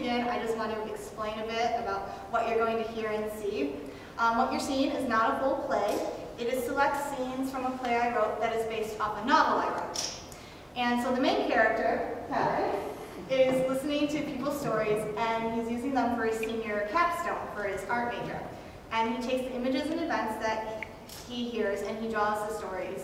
begin, I just want to explain a bit about what you're going to hear and see. What you're seeing is not a full play. It is select scenes from a play I wrote that is based off a novel I wrote. And so the main character, Katy, is listening to people's stories, and he's using them for his senior capstone for his art major. And he takes the images and events that he hears and he draws the stories.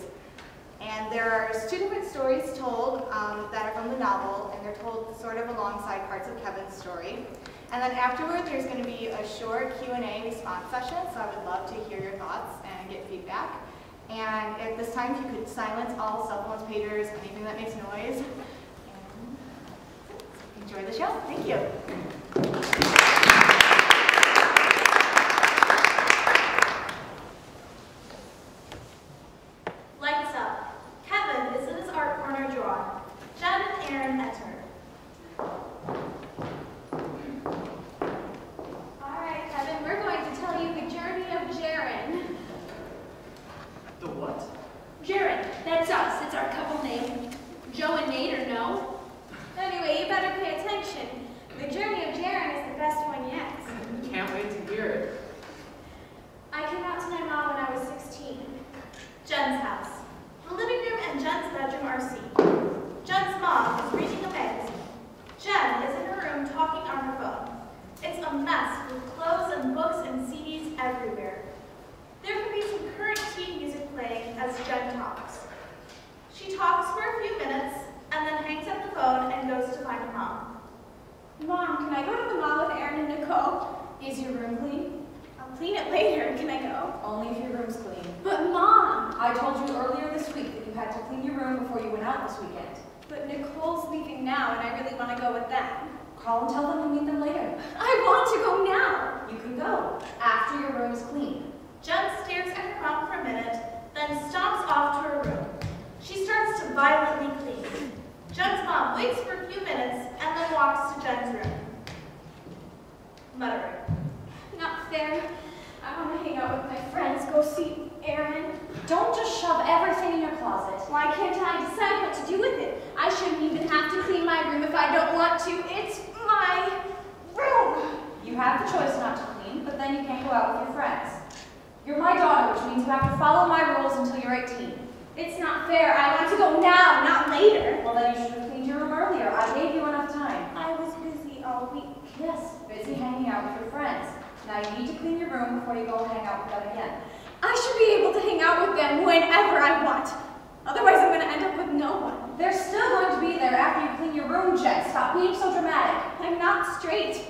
And there are 2 different stories told that are from the novel, and they're told sort of alongside parts of Kevin's story. And then afterward, there's going to be a short Q&A response session, so I would love to hear your thoughts and get feedback. And at this time, if you could silence all cell phones, pagers, anything that makes noise. And enjoy the show. Thank you. Lights up. Kevin is in his art corner drawing. Jen and Erin enter. All right, Kevin, we're going to tell you the journey of Jaren. The what? Jaren, that's us. It's our couple name. Joe and Nate are no. Anyway, you better pay attention. The journey of Jaren is the best one yet. Can't wait to hear it. I came out to my mom when I was 16. Jen's house. The living room and Jen's bedroom are seen. Jen's mom is reading a magazine. Jen is in her room talking on her phone. It's a mess with clothes and books and CDs everywhere. There could be some current teen music playing as Jen talks. She talks for a few minutes and then hangs up the phone and goes to find her mom. Mom, can I go to the mall with Erin and Nicole? Is your room clean? I'll clean it later. Can I go? Only if your room's clean. But Mom! I told you earlier this week that you had to clean your room before you went out this weekend. But Nicole's leaving now and I really want to go with them. Call and tell them you'll meet them later. I want to go now! You can go, after your room is clean. Jen stares at her mom for a minute, then stomps off to her room. She starts to violently clean. Jen's mom waits for a few minutes and then walks to Jen's room. Muttering. Not fair. I want to hang out with my friends, go see Erin. Don't just shove everything in your closet. Why can't I decide what to do with it? I shouldn't even have to clean my room if I don't want to. It's my room. You have the choice not to clean, but then you can't go out with your friends. You're my daughter, which means you have to follow my rules until you're 18. It's not fair. I want to go now, not later. Well, then you should have cleaned your room earlier. I gave you enough time. I was busy all week. Yes, busy hanging out with your friends. Now you need to clean your room before you go hang out with them again. I should be able to hang out with them whenever I want. Otherwise, I'm going to end up with no one. They're still going to be there after you clean your room, Jen. Stop being so dramatic. I'm not straight.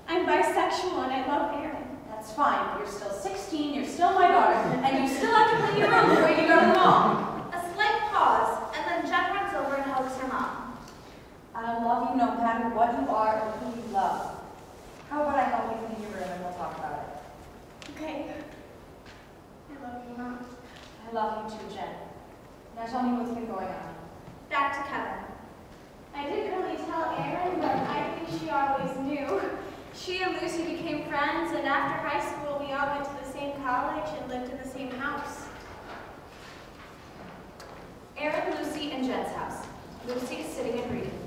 I'm bisexual and I love Erin. That's fine, but you're still 16, you're still my daughter, and you still have to clean your room before you go to the mall. A slight pause, and then Jen runs over and hugs her mom. I love you no matter what you are or who you love. How about I help you clean your room and we'll talk about it? Okay. I love you, Mom. I love you too, Jen. Now tell me what's been going on. Back to Kevin. I didn't really tell Erin, but I think she always knew. She and Lucy became friends, and after high school, we all went to the same college and lived in the same house. Erin, Lucy, and Jen's house. Lucy is sitting and reading.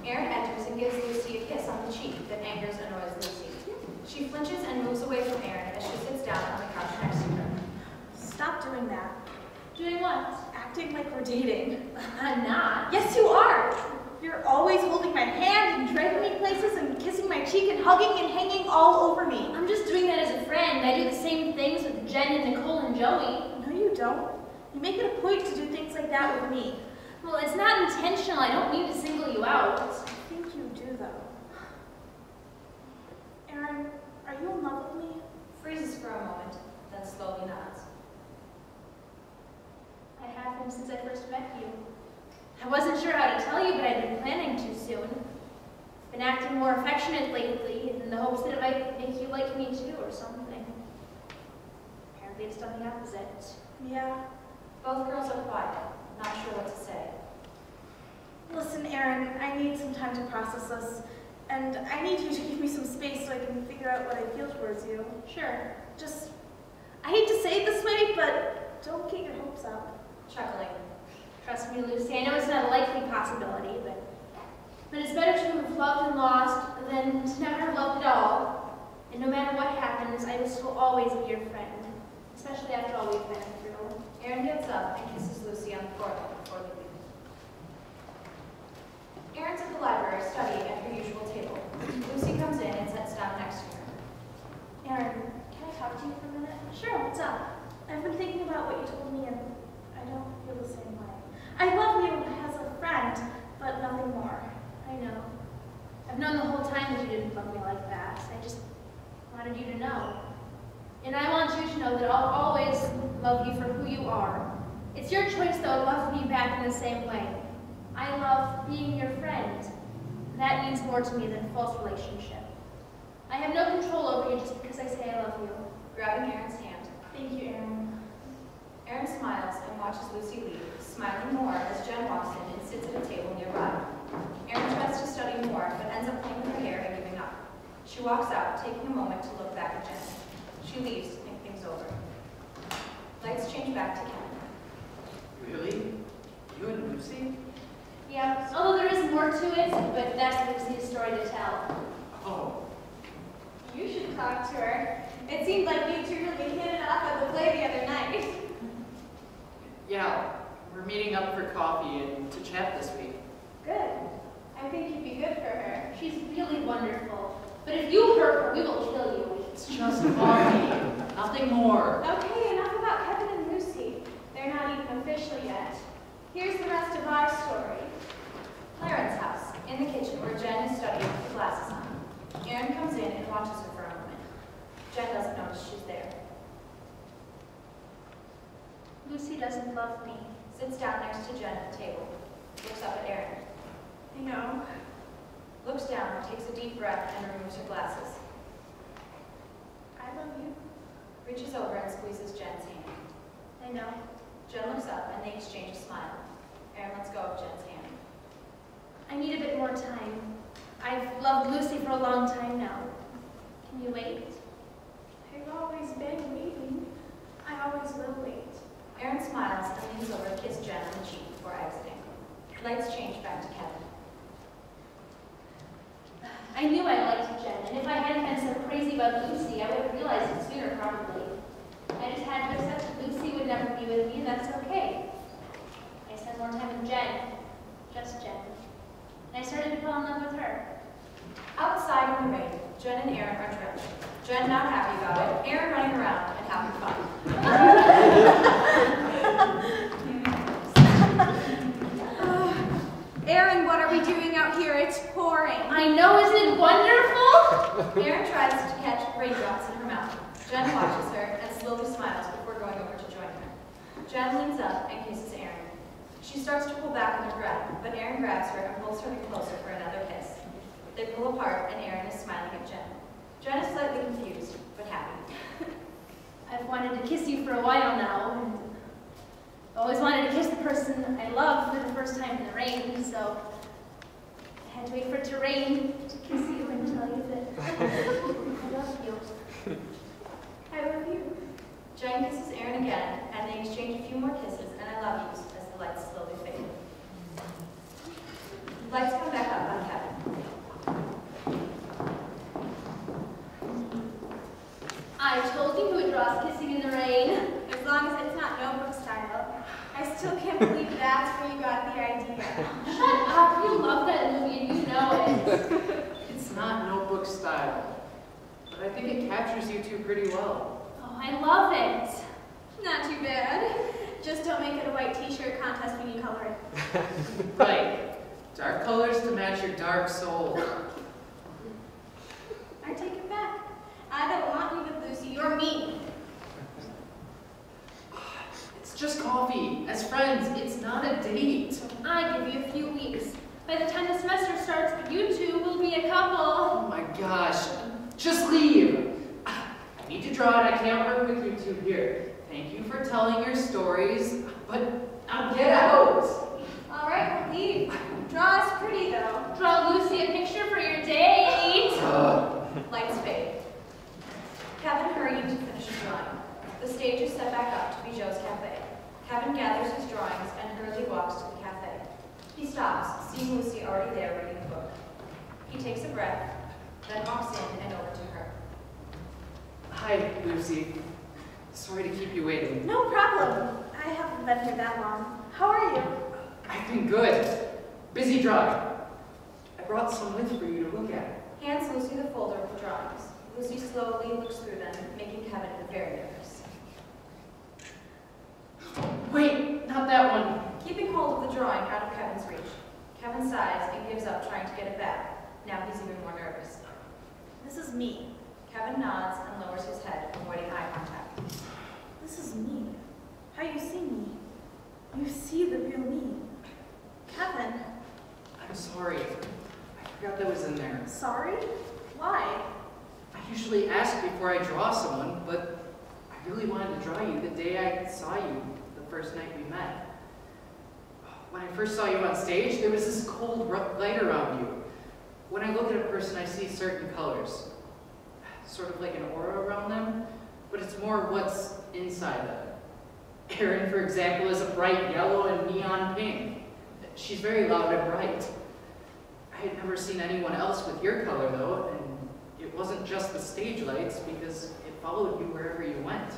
Erin enters and gives Lucy a kiss on the cheek that angers and annoys Lucy. She flinches and moves away from Erin as she sits down on the couch next to her. Stop doing that. Doing what? Acting like we're dating. I'm not. Yes, you are. You're always holding my hand and dragging me places and kissing my cheek and hugging and hanging all over me. I'm just doing that as a friend. I do the same things with Jen and Nicole and Joey. No, you don't. You make it a point to do things like that with me. Well, it's not intentional. I don't mean to single you out. I think you do, though. Erin, are you in love with me? Freezes for a moment, then slowly nods. I have been since I first met you. I wasn't sure how to tell you, but I've been planning to soon. I've been acting more affectionate lately in the hopes that it might make you like me too or something. Apparently it's done the opposite. Yeah. Both girls are quiet, not sure what to say. Listen, Erin, I need some time to process this. And I need you to give me some space so I can figure out what I feel towards you. Sure. Just, I hate to say it this way, but don't get your hopes up. Chuckling. Trust me, Lucy, I know it's not a likely possibility, but it's better to have loved and lost than to never just will always be your friend, especially after all we've been through. Erin gets up and kisses Lucy on the forehead before they leave. Erin's at the library studying at her usual table. Lucy comes in and sits down next to her. Erin, can I talk to you for a minute? Sure, what's up? I've been thinking about what you told me, and I don't feel the same way. I love you as a friend, but nothing more. I know. I've known the whole time that you didn't love me like that. I just wanted you to know. And I want you to know that I'll always love you for who you are. It's your choice, though, to love me back in the same way. I love being your friend. That means more to me than a false relationship. I have no control over you just because I say I love you. Grabbing Erin's hand. Thank you, Erin. Erin smiles and watches Lucy leave, smiling more as Jen walks in and sits at a table nearby. Erin tries to study more, but ends up playing with her hair and giving up. She walks out, taking a moment to look back at Jen. She leaves to think things over. Lights change back to Kevin. Really? You and Lucy? Yeah, although there is more to it, but that's Lucy's story to tell. Oh, You should talk to her. It seemed like you two really hit it off at the play the other night. yeah. We're meeting up for coffee and to chat this week. Good. I think you'd be good for her. She's really wonderful. But if you hurt her, we will kill you. It's just coffee. Nothing more. Okay, enough about Kevin and Lucy. They're not even official yet. Here's the rest of our story. Clarence's house, in the kitchen where Jen is studying with her glasses on. Erin comes in and watches her for a moment. Jen doesn't notice she's there. Lucy doesn't love me. Sits down next to Jen at the table. Looks up at Erin. I know. Looks down, takes a deep breath, and removes her glasses. I love you. Reaches over and squeezes Jen's hand. I know. Jen looks up and they exchange a smile. Erin lets go of Jen's hand. I need a bit more time. I've loved Lucy for a long time now. Can you wait? I've always been waiting. I always will wait. Erin smiles and leans over to kiss Jen on the cheek before exiting. Lights change back to Kevin. I knew I liked Jen, and if I hadn't been so crazy about Lucy, I would have realized it sooner probably. I just had to accept that Lucy would never be with me, and that's okay. I spent more time with Jen, just Jen, and I started to fall in love with her. Outside in the rain, Jen and Erin are drilled. Jen not happy about it, Erin running around and having fun. Erin, what are we doing out here? It's pouring. I know, isn't it wonderful? Erin tries to catch raindrops in her mouth. Jen watches her and slowly smiles before going over to join her. Jen leans up and kisses Erin. She starts to pull back on her breath, but Erin grabs her and pulls her in closer for another kiss. They pull apart and Erin is smiling at Jen. Jen is slightly confused, but happy. I've wanted to kiss you for a while now, and I've always wanted to kiss the person I love for the first time in the rain, so I had to wait for it to rain to kiss you and tell you that I love you. I love you. Jen kisses Erin again, and they exchange a few more kisses and I love yous as the lights slowly fade. Lights come back up on Kevin. I told you who would draw us kissing in the rain. As long as it's not notebook style. I still can't believe that's where you got the idea. Shut up, you love that movie and you know it. It's not notebook style, but I think it captures you two pretty well. Oh, I love it. Not too bad. Just don't make it a white t-shirt contest when you color it. Right. Dark colors to match your dark soul. I take it back. I don't want you with Lucy. You're mean. It's just coffee. As friends, it's not a date. I give you a few weeks. By the time the semester starts, you two will be a couple. Oh my gosh. Just leave. I need to draw and I can't work with you two here. Thank you for telling your stories, but now get out. All right, we'll leave. Draw us pretty, though. Draw Lucy a picture for your date. Lights fade. Kevin hurrying to finish his drawing. The stage is set back up to be Joe's cafe. Kevin gathers his drawings and hurriedly walks to the cafe. He stops, seeing Lucy already there reading the book. He takes a breath, then walks in and over to her. Hi, Lucy. Sorry to keep you waiting. No problem. I haven't been here that long. How are you? I've been good. Busy drawing. I brought some with for you to look at. Hands Lucy the folder of the drawings. Lucy slowly looks through them, making Kevin very nervous. Wait, not that one. Keeping hold of the drawing out of Kevin's reach, Kevin sighs and gives up trying to get it back. Now he's even more nervous. This is me. Kevin nods and lowers his head, avoiding eye contact. This is me. How you see me? You see the real me. Kevin. I'm sorry. I forgot that was in there. Sorry? Why? I usually ask before I draw someone, but I really wanted to draw you the day I saw you, the first night we met. When I first saw you on stage, there was this cold light around you. When I look at a person, I see certain colors, sort of like an aura around them, but it's more what's inside them. Erin, for example, is a bright yellow and neon pink. She's very loud and bright. I had never seen anyone else with your color, though, and it wasn't just the stage lights, because it followed you wherever you went.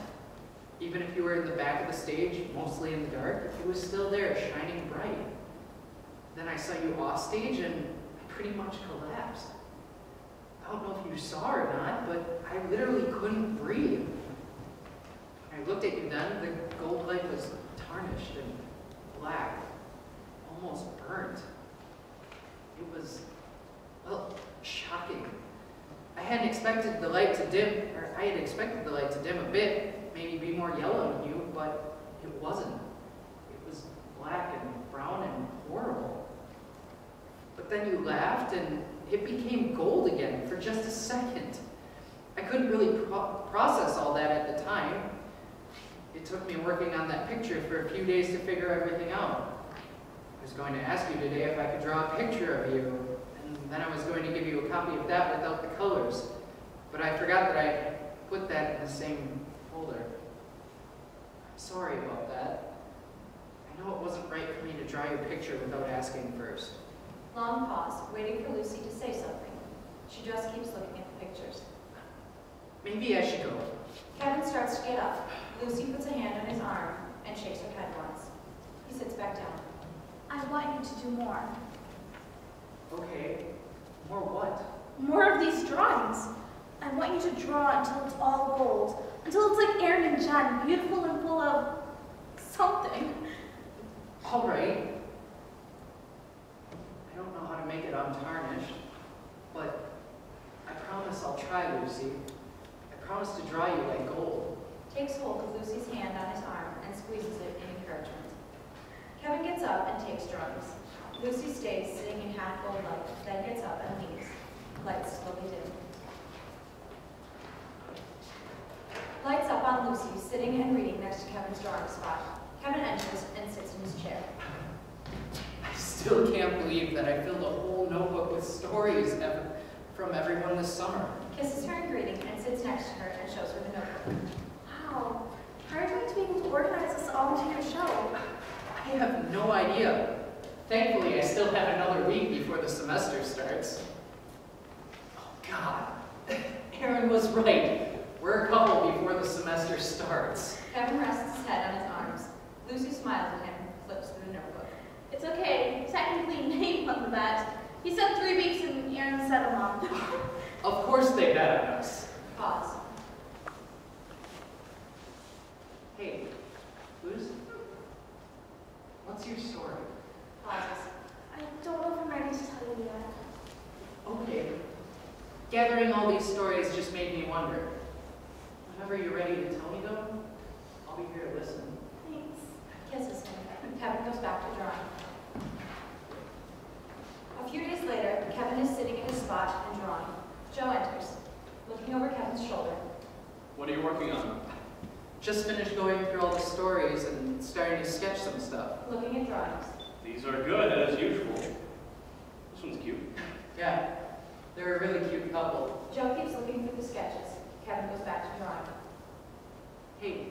Even if you were in the back of the stage, mostly in the dark, it was still there, shining bright. Then I saw you off stage, and I pretty much collapsed. I don't know if you saw or not, but I literally couldn't breathe. When I looked at you then, the gold light was tarnished and black, almost burnt. It was, well, shocking. I had expected the light to dim a bit, maybe be more yellow in you, but it wasn't. It was black and brown and horrible. But then you laughed and it became gold again for just a second. I couldn't really process all that at the time. It took me working on that picture for a few days to figure everything out. I was going to ask you today if I could draw a picture of you, and then I was going to give you a copy of that without the colors. But I forgot that I put that in the same folder. I'm sorry about that. I know it wasn't right for me to draw your picture without asking first. Long pause, waiting for Lucy to say something. She just keeps looking at the pictures. Maybe I should go. Kevin starts to get up. Lucy puts a hand on his arm and shakes her head once. He sits back down. I want you to do more. Okay. More what? More of these drawings. I want you to draw until it's all gold. Until it's like Erin and Jen, beautiful and full of something. All right. I don't know how to make it untarnished, but I promise I'll try, Lucy. I promise to draw you like gold. Takes hold of Lucy's hand on his arm and squeezes it in encouragement. Kevin gets up and takes drawings. Lucy stays sitting in half gold light, then gets up and leaves. Lights slowly dim. Lights up on Lucy, sitting and reading next to Kevin's drawing spot. Kevin enters and sits in his chair. I still can't believe that I filled a whole notebook with stories from everyone this summer. Kisses her in greeting and sits next to her and shows her the notebook. Wow. How are you going to be able to organize this all into your show? I have no idea. Thankfully, I still have another week before the semester starts. Oh, God. Erin was right. We're a couple before the semester starts. Kevin rests his head on his arms. Lucy smiles at him and flips through the notebook. It's okay. Technically, Nate won the bet. He said 3 weeks and Erin said a month. Of course they bet on us. Pause. Hey, Lucy, what's your story? Pauses. I don't know if I'm ready to tell you yet. Okay. Gathering all these stories just made me wonder. Whenever you're ready to tell me though, I'll be here to listen. Thanks. Kisses him. Kevin goes back to drawing. A few days later, Kevin is sitting in his spot and drawing. Joe enters, looking over Kevin's shoulder. What are you working on? Just finished going through all the stories and starting to sketch some stuff. Looking at drawings. These are good, as usual. This one's cute. Yeah, they're a really cute couple. Joe keeps looking through the sketches. Kevin goes back to drawing. Hey,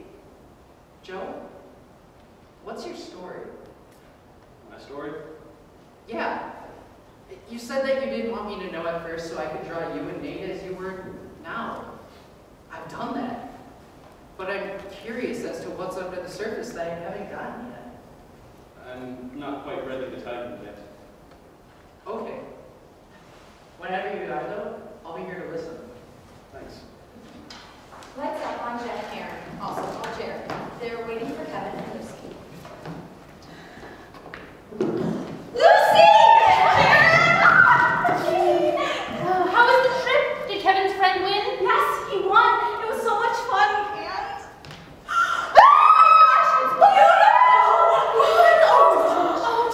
Joe, what's your story? My story? Yeah, you said that you didn't want me to know at first so I could draw you and Nate as you were now. I I've done that. But I'm curious as to what's under the surface that I haven't gotten yet. I'm not quite ready to tell you yet. Okay. Whenever you are, though, I'll be here to listen. Thanks. Lights up on Jen and Erin, also called Jared. They're waiting for Kevin and Lucy. How was the trip? Did Kevin's friend win? Yes, he won. It was so much fun, and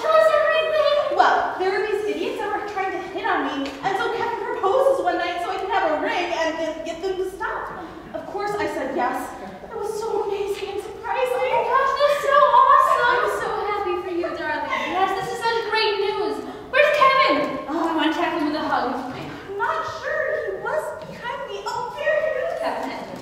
Tell us everything. well, there were these idiots that were trying to hit on me, and so Kevin proposes one night so I can have a ring and then get them to stop. Of course, I said yes. It was so amazing and surprising. Oh my gosh, that's so awesome. I'm so happy for you, darling. Yes, this is such great news. Where's Kevin? Oh, I want to tackle him with a hug. I'm not sure. He was behind me. Oh, there he is. Kevin enters.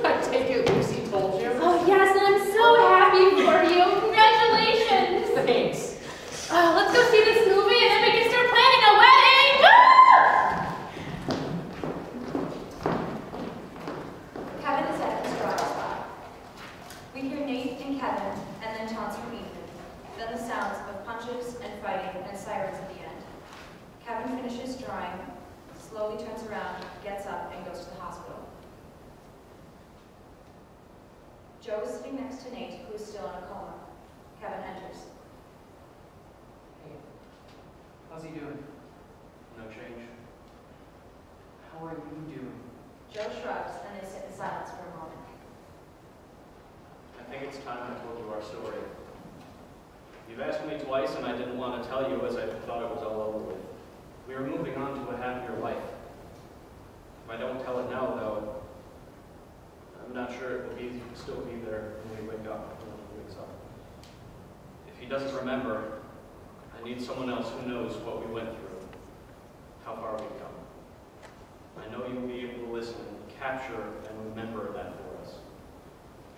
I take it Lucy told you. Oh, yes, and I'm so happy for you. Congratulations. Thanks. Let's go see this movie and then we can start planning a wedding. Kevin is at his dry spot. We hear Nate and Kevin, and then taunts from Ethan. Then the sounds of punches and fighting and sirens at the end. Kevin finishes drawing, slowly turns around, gets up, and goes to the hospital. Joe is sitting next to Nate, who is still in a coma. Kevin enters. Hey, how's he doing? No change. How are you doing? Joe shrugs, and they sit in silence for a moment. I think it's time I told you our story. You've asked me twice, and I didn't want to tell you as I thought it was all over with. We were moving on to a happier life. If I don't tell it now, though, I'm not sure it will still be there when we wake up, when he wakes up. If he doesn't remember, I need someone else who knows what we went through, how far we've come. I know you'll be able to listen and capture and remember that for us,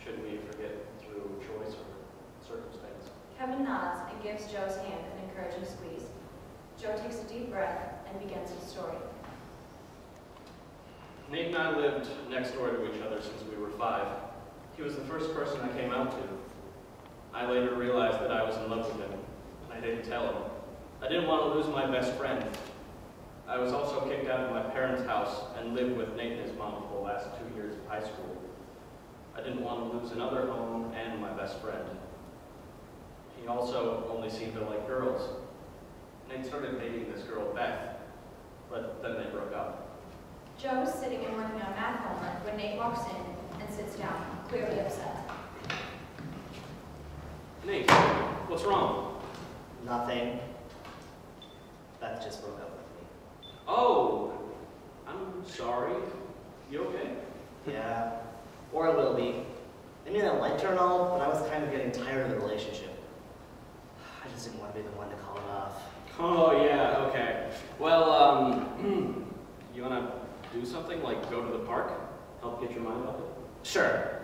should we forget through choice or circumstance. Kevin nods and gives Joe's hand an encouraging squeeze. Joe takes a deep breath and begins his story. Nate and I lived next door to each other since we were 5. He was the first person I came out to. I later realized that I was in love with him, and I didn't tell him. I didn't want to lose my best friend. I was also kicked out of my parents' house and lived with Nate and his mom for the last 2 years of high school. I didn't want to lose another home and my best friend. He also only seemed to like girls. Nate started dating this girl, Beth, but then they broke up. Joe is sitting and working on math homework when Nate walks in and sits down, clearly upset. Nate, what's wrong? Nothing. Beth just broke up with me. Oh, I'm sorry. You okay? Yeah, or it will be. I mean, I liked her and all, but I was kind of getting tired of the relationship. I just didn't want to be the one to call it off. Oh, yeah, okay. Well, you want to do something, like go to the park? Help get your mind off it? Sure.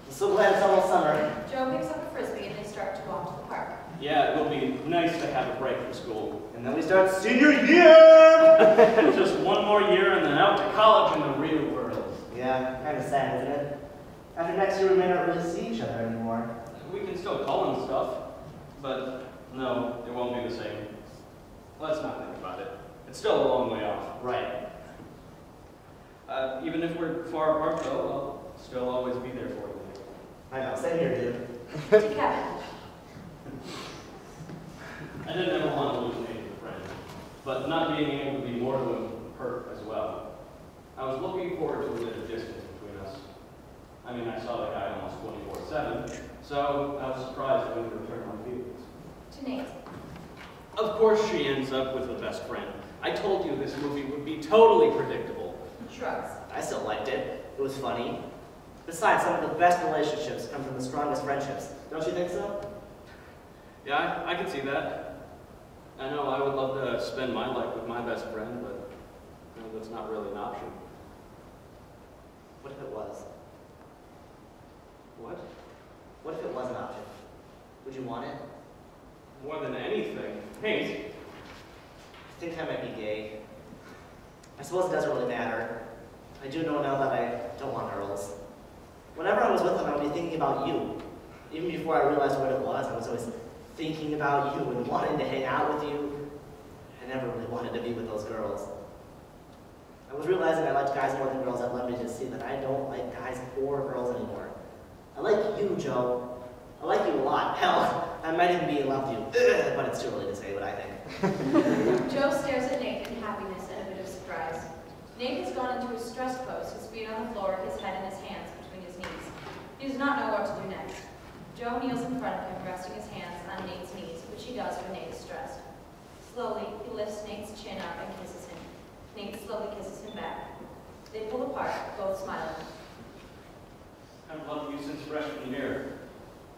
I'm so glad it's almost summer. Joe picks up a frisbee and they start to walk to the park. Yeah, it will be nice to have a break from school. And then we start senior year! Just one more year and then out to college in the real world. Yeah, kind of sad, isn't it? After next year, we may not really see each other anymore. We can still call and stuff, but no, it won't be the same. Let's not think about it. It's still a long way off. Right. Even if we're far apart, though, I'll still always be there for you. I know, same here, dude. To Kevin. I didn't ever want to lose Nate as a friend, but not being able to be more to him hurt as well. I was looking forward to a bit of distance between us. I mean, I saw the guy almost 24/7, so I was surprised that we would return my feelings. To Nate. Of course she ends up with a best friend. I told you this movie would be totally predictable. Shrugs. I still liked it. It was funny. Besides, some of the best relationships come from the strongest friendships. Don't you think so? Yeah, I can see that. I know I would love to spend my life with my best friend, but that's not really an option. What if it was? What? What if it was an option? Would you want it? More than anything. Nate. I think I might be gay. I suppose it doesn't really matter. I do know now that I don't want girls. Whenever I was with them, I would be thinking about you. Even before I realized what it was, I was always thinking about you and wanting to hang out with you. I never really wanted to be with those girls. I was realizing I liked guys more than girls. That led me to see that I don't like guys or girls anymore. I like you, Joe. I like you a lot. Hell, I might even be in love with you. But it's too early to say what I think. Joe stares at Nate in happiness and a bit of surprise. Nate has gone into a stress pose, his feet on the floor, his head in his hands between his knees. He does not know what to do next. Joe kneels in front of him, resting his hands on Nate's knees, which he does when Nate is stressed. Slowly, he lifts Nate's chin up and kisses him. Nate slowly kisses him back. They pull apart, both smiling. I've loved you since freshman year.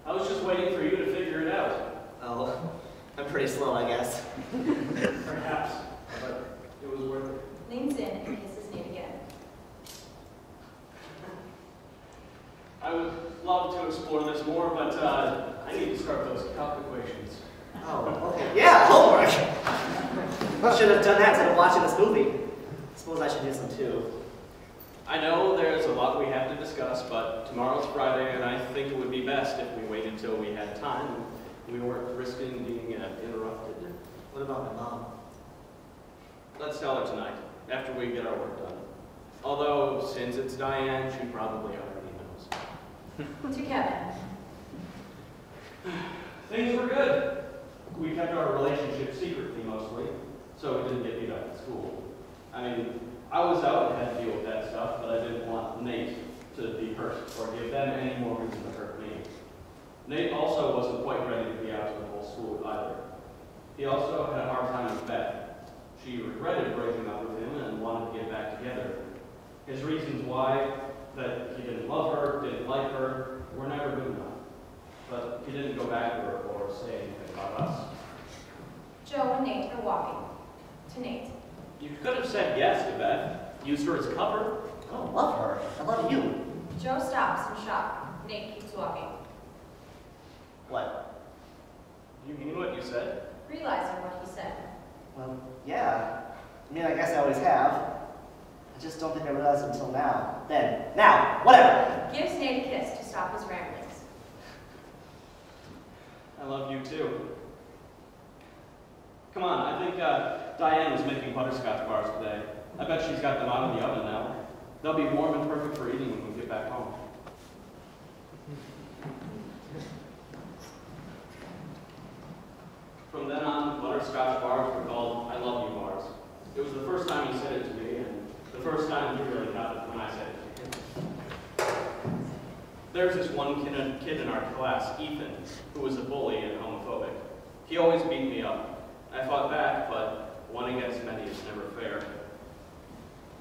I was just waiting for you to figure it out. Oh, I'm pretty slow, I guess. Perhaps, but it was worth it. Leans in and kisses Nate again. I would love to explore this more, but I need to start those calc equations. Oh, okay. Yeah, homework! Should have done that instead of watching this movie. Suppose I should do some too. I know there's a lot we have to discuss, but tomorrow's Friday, and I think it would be best if we waited until we had time. We weren't risking being interrupted. What about my mom? Let's tell her tonight, after we get our work done. Although, since it's Diane, she probably already knows. To Kevin. Things were good. We kept our relationship secretly, mostly, so we didn't get beat up at school. I mean, I was out and had to deal with that stuff, but I didn't want Nate to be hurt or give them any more reason to hurt me. Nate also wasn't quite ready to be out to the whole school either. He also had a hard time with Beth. She regretted breaking up with him and wanted to get back together. His reasons why, that he didn't love her, didn't like her, were never good enough. But he didn't go back to her or say anything about us. Joe and Nate are walking. To Nate. You could have said yes to Beth. Used her as cover. Oh, love her. I love you. Joe stops in shock. Nate keeps walking. What? You mean what you said? Realizing what he said. Well, yeah. I mean, I guess I always have. I just don't think I realized it until now. Then. Now. Whatever. Gives Nate a kiss to stop his ramblings. I love you too. Come on, I think Diane was making butterscotch bars today. I bet she's got them out of the oven now. They'll be warm and perfect for eating when we get back home. From then on, butterscotch bars were called I love you bars. It was the first time he said it to me, and the first time he really got it when I said it to him. There's this one kid in our class, Ethan, who was a bully and homophobic. He always beat me up. I fought back, but one against many is never fair.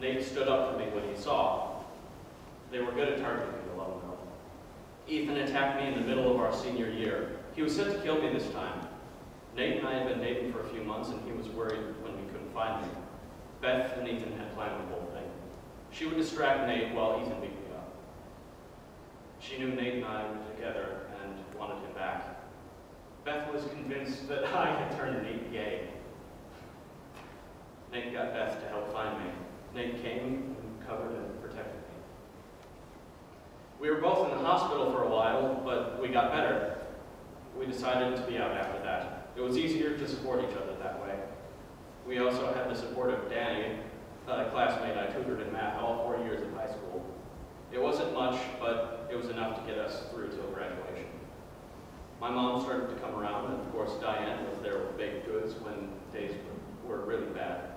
Nate stood up for me when he saw. They were good at targeting me, to let him know. Ethan attacked me in the middle of our senior year. He was set to kill me this time. Nate and I had been dating for a few months, and he was worried when we couldn't find me. Beth and Ethan had planned the whole thing. She would distract Nate while Ethan beat me up. She knew Nate and I were together and wanted him back. Beth was convinced that I had turned Nate gay. Nate got Beth to help find me. Nate came and covered and protected me. We were both in the hospital for a while, but we got better. We decided to be out after that. It was easier to support each other that way. We also had the support of Danny, a classmate I tutored in math all 4 years of high school. It wasn't much, but it was enough to get us through till graduation. My mom started to come around, and of course Diane was there with baked goods when days were really bad.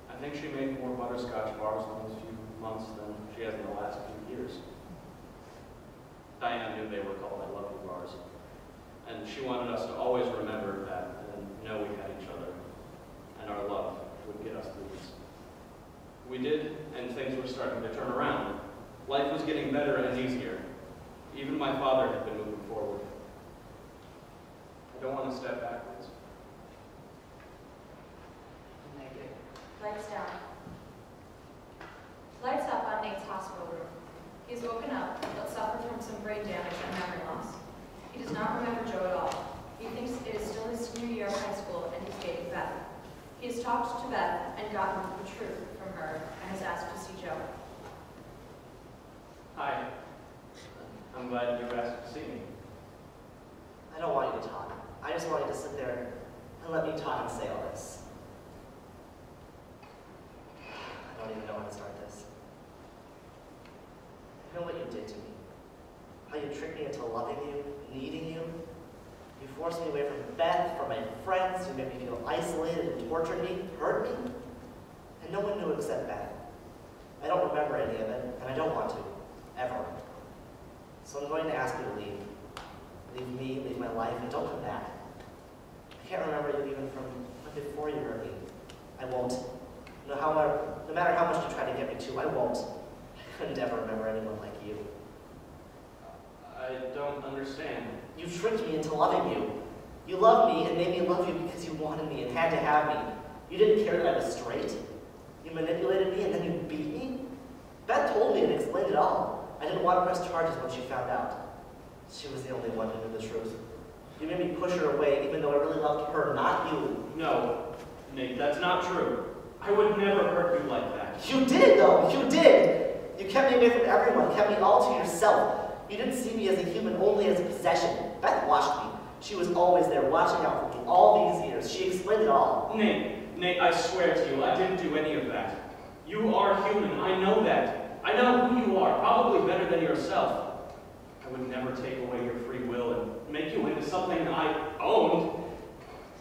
I think she made more butterscotch bars in those few months than she has in the last few years. Diane knew they were called I love you bars, and she wanted us to always remember that and know we had each other, and our love would get us through this. We did, and things were starting to turn around. Life was getting better and easier. Even my father had been moving forward. I don't want to step backwards. Lights down. Lights up on Nate's hospital room. He's woken up, but suffered from some brain damage and memory loss. He does not remember Joe at all. He thinks it is still his senior year of high school and he's dating Beth. He is He's talked to Beth and gotten the truth from her and has asked to see Joe. Hi. I'm glad you asked to see me. I don't want you to talk. I just want you to sit there and let me talk and say all this. I don't even know how to start this. I know what you did to me. How you tricked me into loving you, needing you. You forced me away from Beth, from my friends. You made me feel isolated and tortured me, hurt me. And no one knew except Beth. I don't remember any of it, and I don't want to, ever. So I'm going to ask you to leave. Leave me, leave my life, and don't come back. I can't remember you even from before you hurt me. I won't. No matter how much you try to get me to, I won't. I couldn't ever remember anyone like you. I don't understand. You tricked me into loving you. You loved me and made me love you because you wanted me and had to have me. You didn't care that I was straight. You manipulated me and then you beat me. Beth told me and explained it all. I didn't want to press charges when she found out. She was the only one who knew the truth. You made me push her away even though I really loved her, not you. No, Nate, that's not true. I would never hurt you like that. You did, though. You did. You kept me away from everyone, kept me all to yourself. You didn't see me as a human, only as a possession. Beth watched me. She was always there, watching out for me all these years. She explained it all. Nate, I swear to you, I didn't do any of that. You are human, I know that. I know who you are, probably better than yourself. I would never take away your free will and make you into something I owned.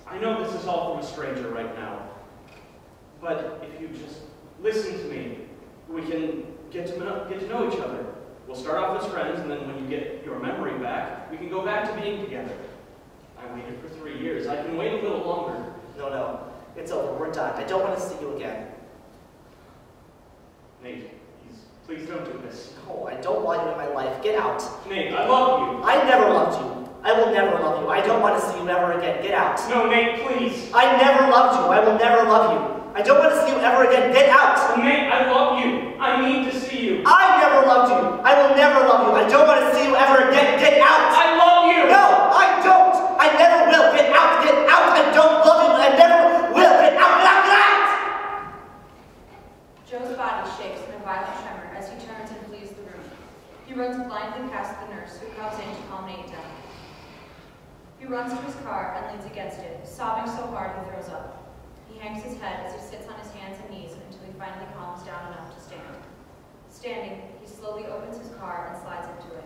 I know this is all from a stranger right now. But if you just listen to me, we can get to know each other. We'll start off as friends, and then when you get your memory back, we can go back to being together. I waited for 3 years. I can wait a little longer. No. It's over. We're done. I don't want to see you again. Nate, please don't do this. No, I don't want you in my life. Get out. Nate, I love you. I never loved you. I will never love you. I don't want to see you ever again. Get out. No, Nate, please. I never loved you. I will never love you. I don't want to see you ever again. Get out. Nate, I love you. I need to see you. I never loved you. I will never love you. I don't want to see you ever again. Get out. I love you. No, I don't. I never will. Get out. Get out. I don't love you. I never will. Get out. Get out. Get out. Joe's body shakes in a violent tremor as he turns and flees the room. He runs blindly past the nurse who comes in to calm Nate down. He runs to his car and leans against it, sobbing so hard he throws up. He hangs his head as he sits on his hands and knees until he finally calms down enough to stand. Standing, he slowly opens his car and slides into it.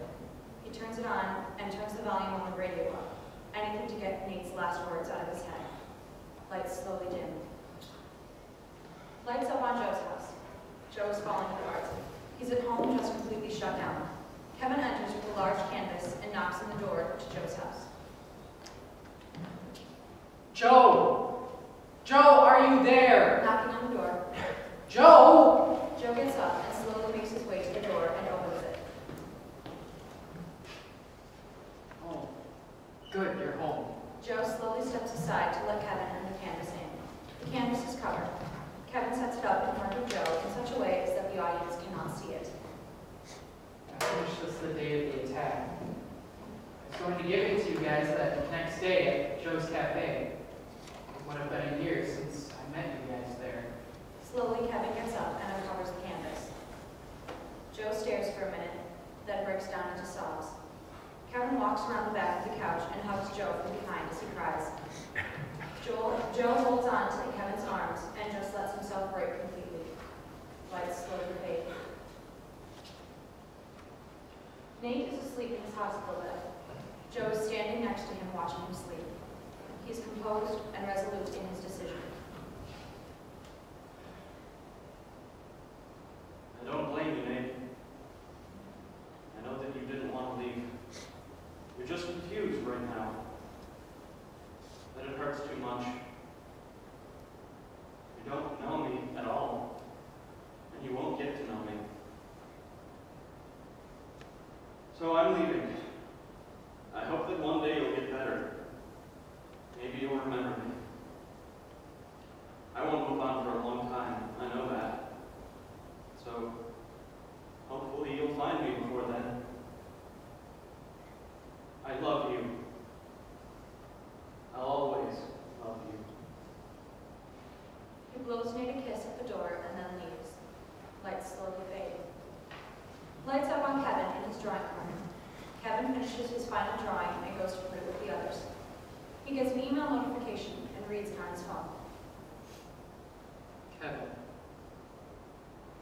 He turns it on and turns the volume on the radio up, anything to get Nate's last words out of his head. Lights slowly dim. Lights up on Joe's house. Joe is falling apart. He's at home just completely shut down. Kevin enters with a large canvas and knocks on the door to Joe's house. Joe! Joe, are you there? Knocking on the door. Joe! Joe gets up and slowly makes his way to the door and opens it. Oh, good, you're home. Joe slowly steps aside to let Kevin and the canvas in. The canvas is covered. Kevin sets it up in front of Joe in such a way as that the audience cannot see it. I finished this the day of the attack. I was going to give it to you guys that next day at Joe's Cafe. It would have been a year since I met you guys there. Slowly, Kevin gets up and uncovers the canvas. Joe stares for a minute, then breaks down into sobs. Kevin walks around the back of the couch and hugs Joe from behind as he cries. Joe holds on to Kevin's arms and just lets himself break completely. Lights slowly fade. Nate is asleep in his hospital bed. Joe is standing next to him watching him sleep. He is composed and resolute in his decision. I don't blame you, Nate. I know that you didn't want to leave. You're just confused right now. That it hurts too much. You don't know me at all, and you won't get to know me. So I'm leaving. I hope that one day you'll get better. Maybe you'll remember me. I won't move on for a long time, I know that. So, hopefully you'll find me before then. I love you. I'll always love you. blows Nate a kiss at the door and then leaves. Lights slowly fade. Lights up on Kevin in his drawing corner. Kevin finishes his final drawing and goes to put it with the others. He gets an email notification and reads it on his phone. Kevin,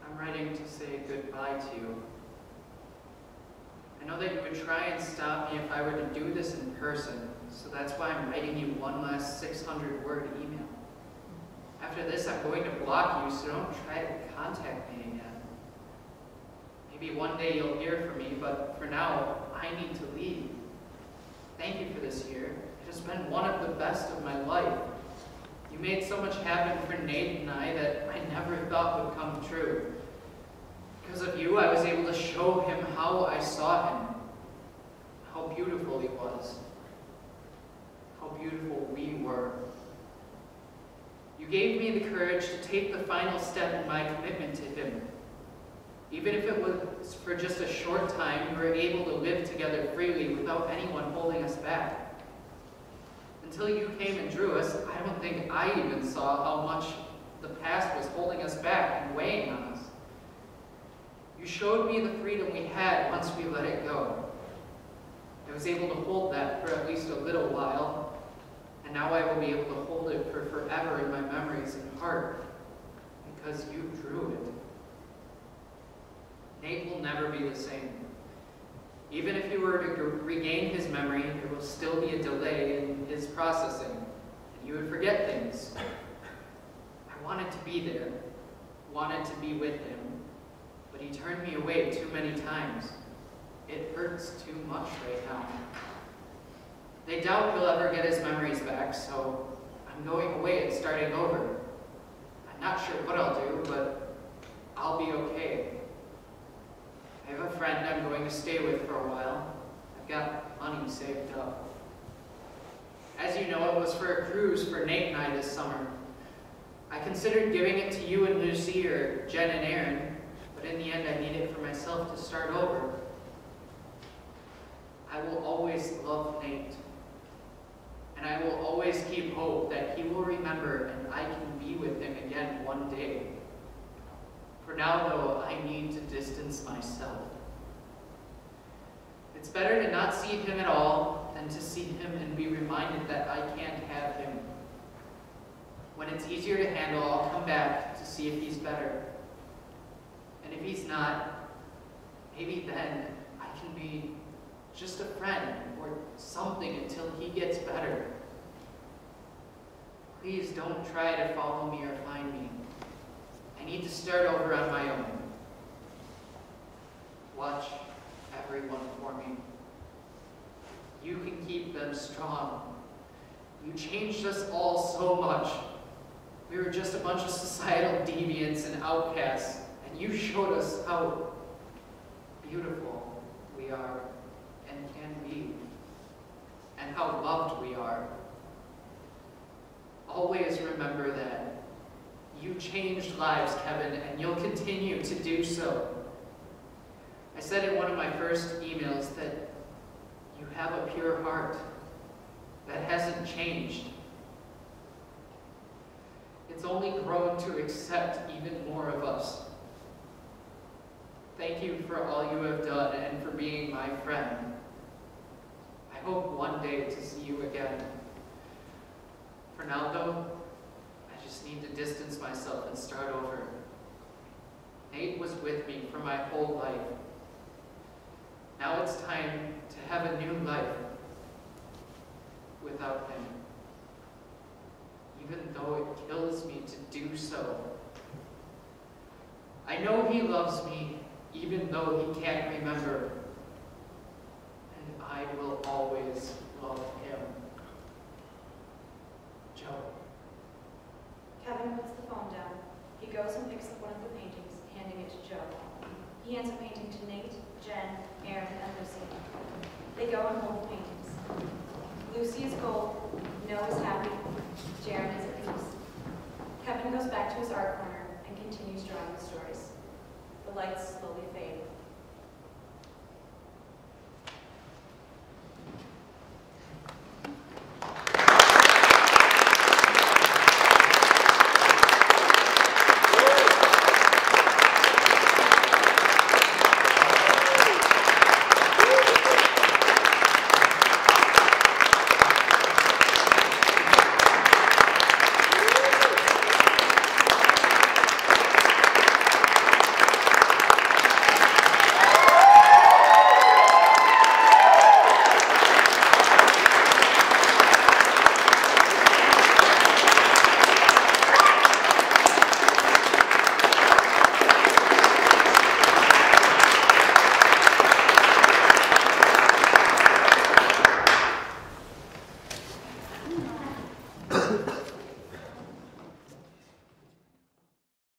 I'm writing to say goodbye to you. I know that you would try and stop me if I were to do this in person, so that's why I'm writing you one last 600-word email. After this, I'm going to block you, so don't try to contact me again. Maybe one day you'll hear from me, but for now, I need to leave. Thank you for this year. It has been one of the best of my life. You made so much happen for Nate and I that I never thought would come true. Because of you, I was able to show him how I saw him, how beautiful he was, how beautiful we were. You gave me the courage to take the final step in my commitment to him. Even if it was for just a short time, we were able to live together freely without anyone holding us back. Until you came and drew us, I don't think I even saw how much the past was holding us back and weighing on us. You showed me the freedom we had once we let it go. I was able to hold that for at least a little while, and now I will be able to hold it for forever in my memories and heart, because you drew it. Nate will never be the same. Even if you were to regain his memory, there will still be a delay in his processing, and you would forget things. I wanted to be there, wanted to be with him, but he turned me away too many times. It hurts too much right now. They doubt he'll ever get his memories back, so I'm going away and starting over. I'm not sure what I'll do, but I'll be okay. I have a friend I'm going to stay with for a while. I've got money saved up. As you know, it was for a cruise for Nate and I this summer. I considered giving it to you and Lucy or Jen and Erin, but in the end I need it for myself to start over. I will always love Nate, and I will always keep hope that he will remember and I can be with him again one day. For now, though, I need to distance myself. It's better to not see him at all than to see him and be reminded that I can't have him. When it's easier to handle, I'll come back to see if he's better. And if he's not, maybe then I can be just a friend or something until he gets better. Please don't try to follow me or find me. I need to start over on my own. Watch everyone for me. You can keep them strong. You changed us all so much. We were just a bunch of societal deviants and outcasts, and you showed us how beautiful we are and can be, and how loved we are. Always remember that. You changed lives, Kevin, and you'll continue to do so. I said in one of my first emails that you have a pure heart that hasn't changed. It's only grown to accept even more of us. Thank you for all you have done and for being my friend. I hope one day to see you again. For now, though, I just need to distance myself and start over. Nate was with me for my whole life. Now it's time to have a new life without him. Even though it kills me to do so. I know he loves me, even though he can't remember. And I will always love him. Joe. Kevin puts the phone down. He goes and picks up one of the paintings, handing it to Joe. He hands a painting to Nate, Jen, Erin, and Lucy. They go and hold the paintings. Lucy is gold, Noah is happy, Jaren is at peace. Kevin goes back to his art corner and continues drawing the stories. The lights slowly fade.